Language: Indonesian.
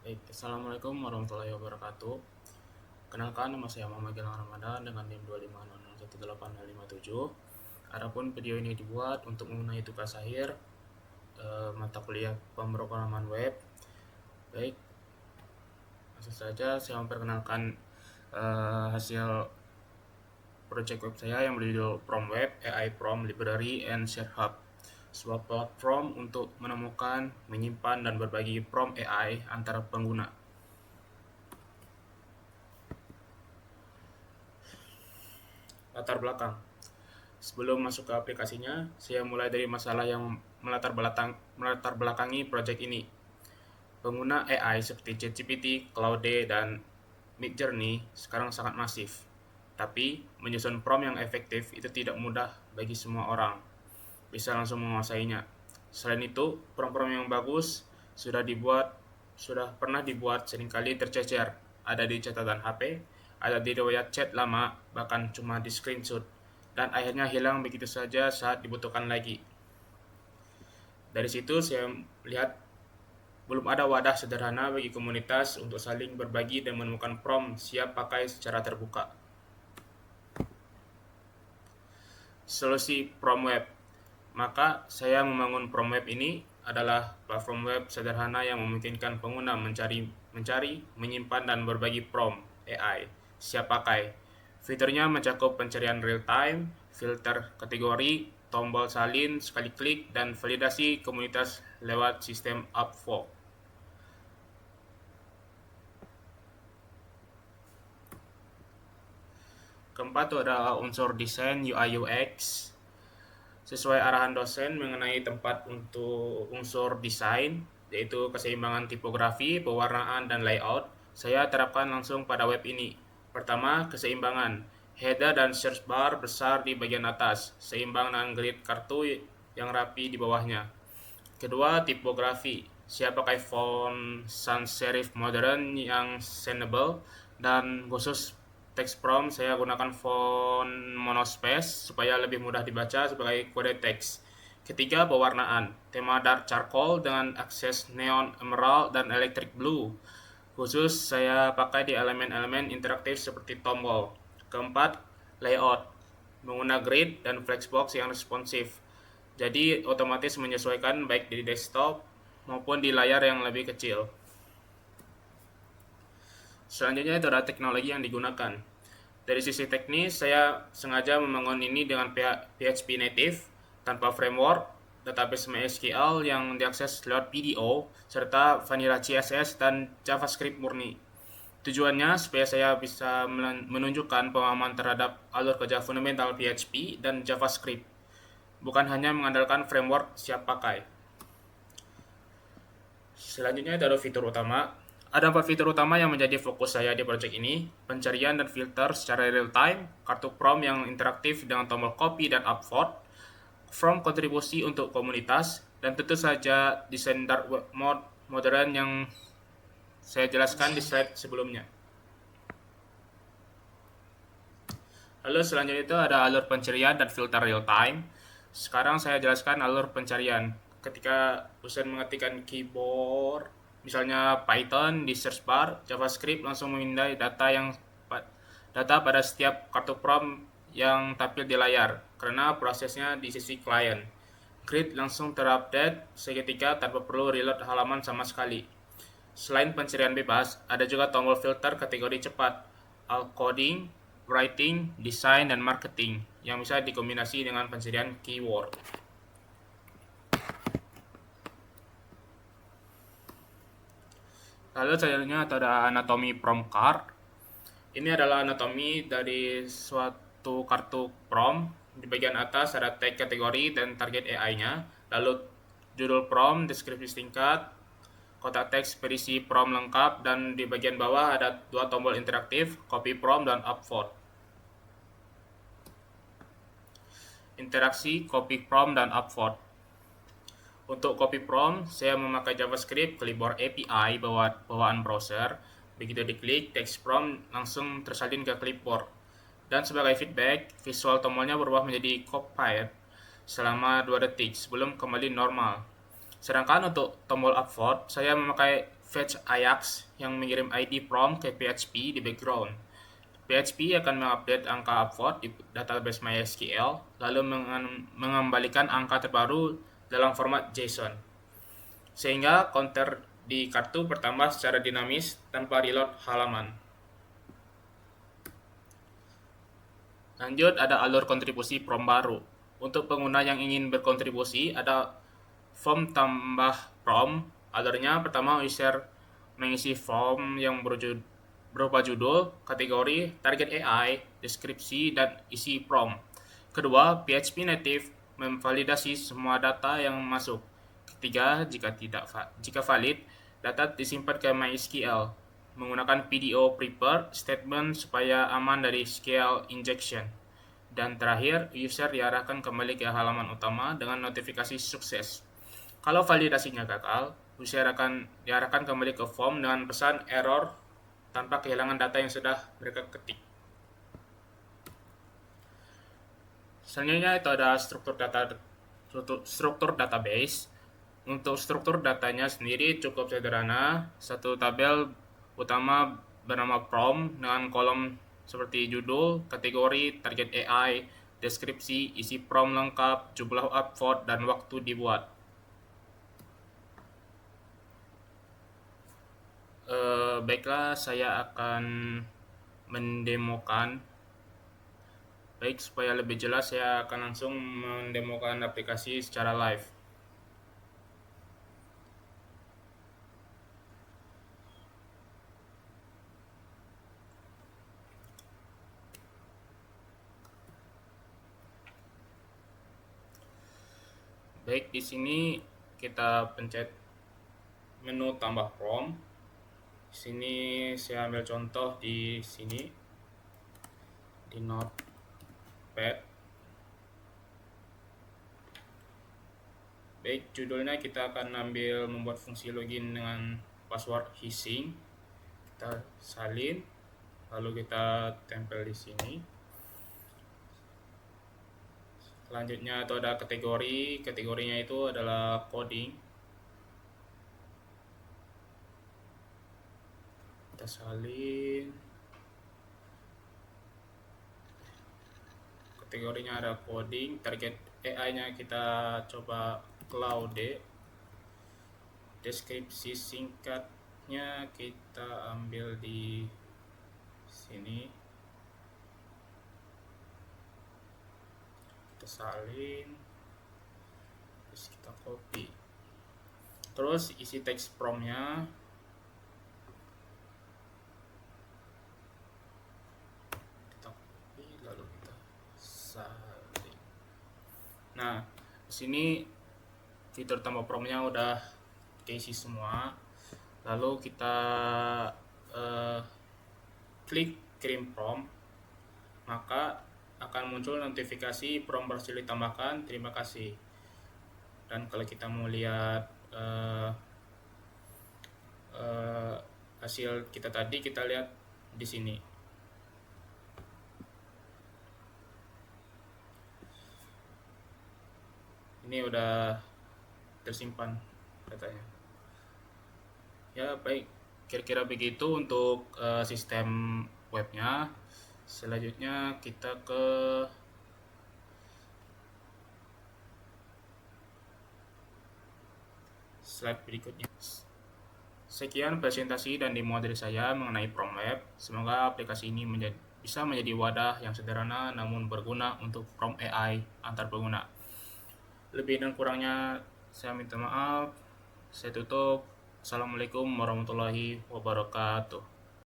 Baik, Assalamualaikum warahmatullahi wabarakatuh. Kenalkan, nama saya Muhammad Gilang Ramadan dengan NIM 250018557. Adapun video ini dibuat untuk mengenai tugas akhir mata kuliah pemrograman web. Baik, langsung saja saya memperkenalkan hasil project web saya yang berjudul Prom Web, AI Prom Library and Share Hub. Sebuah platform untuk menemukan, menyimpan, dan berbagi prom AI antara pengguna. Latar belakang. Sebelum masuk ke aplikasinya, saya mulai dari masalah yang melatar belakangi project ini. Pengguna AI seperti ChatGPT, Claude, dan Midjourney sekarang sangat masif. Tapi, menyusun prompt yang efektif itu tidak mudah bagi semua orang bisa langsung menguasainya. Selain itu, prompt-prompt yang bagus sudah pernah dibuat seringkali tercecer, ada di catatan HP, ada di riwayat chat lama, bahkan cuma di screenshot, dan akhirnya hilang begitu saja saat dibutuhkan lagi. Dari situ saya melihat belum ada wadah sederhana bagi komunitas untuk saling berbagi dan menemukan prompt siap pakai secara terbuka. Solusi prompt web. Maka saya membangun Prom Web ini adalah platform web sederhana yang memungkinkan pengguna mencari, menyimpan, dan berbagi prompt AI siap pakai. Fiturnya mencakup pencarian real time, filter kategori, tombol salin sekali klik, dan validasi komunitas lewat sistem Upvote. Keempat itu ada unsur desain UI UX. Sesuai arahan dosen mengenai tempat untuk unsur desain, yaitu keseimbangan tipografi, pewarnaan, dan layout, saya terapkan langsung pada web ini. Pertama, keseimbangan. Header dan search bar besar di bagian atas, seimbang dengan grid kartu yang rapi di bawahnya. Kedua, tipografi. Saya pakai font sans serif modern yang sensible, dan khusus text prompt saya gunakan font monospace supaya lebih mudah dibaca sebagai kode teks. Ketiga, pewarnaan. Tema dark charcoal dengan akses neon emerald dan electric blue. Khusus saya pakai di elemen-elemen interaktif seperti tombol. Keempat, layout. Menggunakan grid dan flexbox yang responsif. Jadi otomatis menyesuaikan baik di desktop maupun di layar yang lebih kecil. Selanjutnya itu adalah teknologi yang digunakan. Dari sisi teknis, saya sengaja membangun ini dengan PHP native tanpa framework, database MySQL yang diakses lewat PDO, serta vanilla CSS dan JavaScript murni. Tujuannya supaya saya bisa menunjukkan pemahaman terhadap alur kerja fundamental PHP dan JavaScript, bukan hanya mengandalkan framework siap pakai. Selanjutnya ada fitur utama. Ada 4 fitur utama yang menjadi fokus saya di project ini: pencarian dan filter secara real time, kartu prompt yang interaktif dengan tombol copy dan upvote, form kontribusi untuk komunitas, dan tentu saja desain dark web mode modern yang saya jelaskan di slide sebelumnya. Lalu selanjutnya itu ada alur pencarian dan filter real time. Sekarang saya jelaskan alur pencarian. Ketika user mengetikkan keyboard, misalnya Python di search bar, JavaScript langsung memindai data pada setiap kartu prompt yang tampil di layar, karena prosesnya di sisi klien. Grid langsung terupdate seketika tanpa perlu reload halaman sama sekali. Selain pencarian bebas, ada juga tombol filter kategori cepat, all coding, writing, design, dan marketing yang bisa dikombinasi dengan pencarian keyword. Lalu selanjutnya ada anatomi prompt card. Ini adalah anatomi dari suatu kartu prompt. Di bagian atas ada tag kategori dan target AI-nya. Lalu judul prompt, deskripsi singkat, kotak teks berisi prompt lengkap, dan di bagian bawah ada 2 tombol interaktif, copy prompt dan upvote. Interaksi copy prompt dan upvote. Untuk copy prompt, saya memakai JavaScript Clipboard API bawaan browser. Begitu diklik, text prompt langsung tersalin ke clipboard. Dan sebagai feedback, visual tombolnya berubah menjadi copied selama 2 detik sebelum kembali normal. Sedangkan untuk tombol upvote, saya memakai fetch Ajax yang mengirim ID prompt ke PHP di background. PHP akan mengupdate angka upvote di database MySQL, lalu mengembalikan angka terbaru dalam format JSON. Sehingga counter di kartu bertambah secara dinamis tanpa reload halaman. Lanjut, ada alur kontribusi prom baru. Untuk pengguna yang ingin berkontribusi, ada form tambah prom. Alurnya pertama, user mengisi form yang berupa judul, kategori, target AI, deskripsi, dan isi prom. Kedua, PHP native memvalidasi semua data yang masuk. Ketiga, jika valid, data disimpan ke MySQL menggunakan PDO prepare statement supaya aman dari SQL injection. Dan terakhir, user diarahkan kembali ke halaman utama dengan notifikasi sukses. Kalau validasinya gagal, user akan diarahkan kembali ke form dengan pesan error tanpa kehilangan data yang sudah mereka ketik. Selanjutnya itu ada struktur database. Untuk struktur datanya sendiri cukup sederhana. Satu tabel utama bernama prom dengan kolom seperti judul, kategori, target AI, deskripsi, isi prom lengkap, jumlah upvote, dan waktu dibuat. Baiklah, saya akan mendemokan. Baik, supaya lebih jelas saya akan langsung mendemokan aplikasi secara live. Baik, di sini kita pencet menu tambah prom. Di sini saya ambil contoh di sini di Notepad. Baik, judulnya kita akan ambil membuat fungsi login dengan password phishing. Kita salin, lalu kita tempel di sini. Selanjutnya itu ada kategori. Kategorinya itu adalah coding. Kita salin. Kategorinya ada coding. Target AI-nya kita coba Claude. Deskripsi singkatnya kita ambil di sini. Kita salin, terus kita copy. Terus isi teks promnya kita copy, lalu kita salin. Nah, di sini fitur tambah promnya udah keisi semua. Lalu kita klik kirim prom, maka akan muncul notifikasi prom berhasil ditambahkan, terima kasih. Dan kalau kita mau lihat hasil kita tadi, kita lihat di sini. Ini udah tersimpan datanya. Ya, baik, kira-kira begitu untuk sistem webnya. Selanjutnya kita ke slide berikutnya. Sekian presentasi dan demo dari saya mengenai Prom Web. Semoga aplikasi ini bisa menjadi wadah yang sederhana namun berguna untuk Prom AI antar pengguna. Lebih dan kurangnya saya minta maaf. Saya tutup. Assalamualaikum warahmatullahi wabarakatuh.